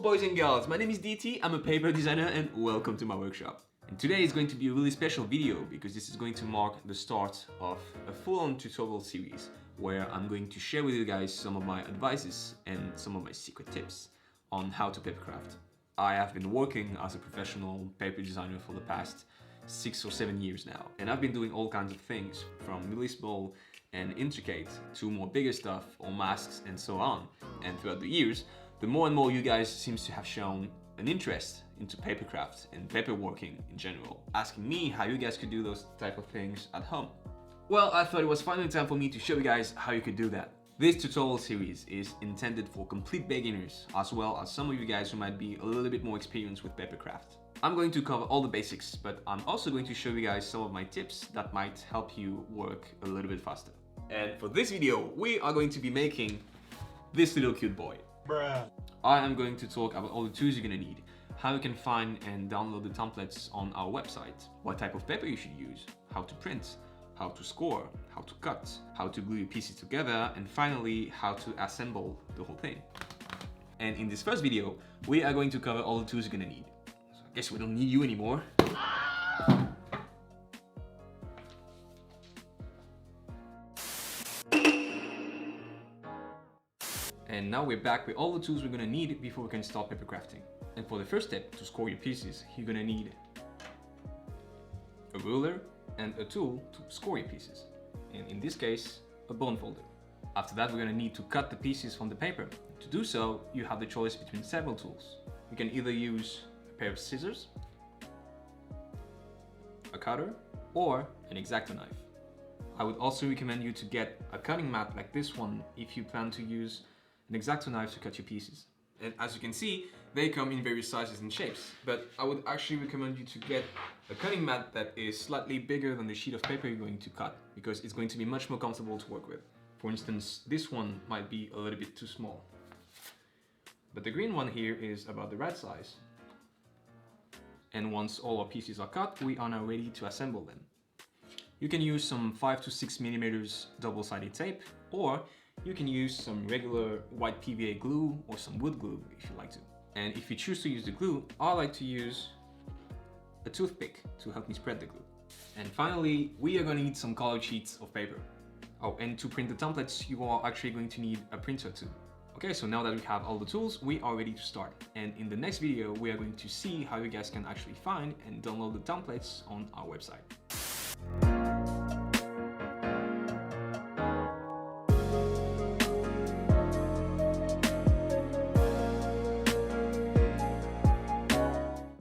boys and girls, my name is DT, I'm a paper designer and welcome to my workshop. And today is going to be a really special video because this is going to mark the start of a full-on tutorial series where I'm going to share with you guys some of my advices and some of my secret tips on how to papercraft. I have been working as a professional paper designer for the past 6 or 7 years now, and I've been doing all kinds of things from minimal and intricate to more bigger stuff or masks and so on. And throughout the years, the more and more you guys seems to have shown an interest into papercraft and paperworking in general, asking me how you guys could do those type of things at home. Well, I thought it was finally time for me to show you guys how you could do that. This tutorial series is intended for complete beginners as well as some of you guys who might be a little bit more experienced with papercraft. I'm going to cover all the basics, but I'm also going to show you guys some of my tips that might help you work a little bit faster. And for this video, we are going to be making this little cute boy. Bruh. I am going to talk about all the tools you're gonna need, how you can find and download the templates on our website, what type of paper you should use, how to print, how to score, how to cut, how to glue your pieces together, and finally, how to assemble the whole thing. And in this first video, we are going to cover all the tools you're gonna need. So I guess we don't need you anymore. And now we're back with all the tools we're gonna need before we can start papercrafting. And for the first step, to score your pieces, you're gonna need a ruler and a tool to score your pieces. And in this case, a bone folder. After that, we're gonna need to cut the pieces from the paper. To do so, you have the choice between several tools. You can either use a pair of scissors, a cutter, or an X-ACTO knife. I would also recommend you to get a cutting mat like this one if you plan to use an X-ACTO knife to cut your pieces. And as you can see, they come in various sizes and shapes, but I would actually recommend you to get a cutting mat that is slightly bigger than the sheet of paper you're going to cut, because it's going to be much more comfortable to work with. For instance, this one might be a little bit too small. But the green one here is about the right size. And once all our pieces are cut, we are now ready to assemble them. You can use some 5 to 6 millimeters double-sided tape, or you can use some regular white PVA glue or some wood glue if you like to. And if you choose to use the glue, I like to use a toothpick to help me spread the glue. And finally, we are going to need some colored sheets of paper. Oh, and to print the templates, you are actually going to need a printer too. Okay, so now that we have all the tools, we are ready to start. And in the next video, we are going to see how you guys can actually find and download the templates on our website.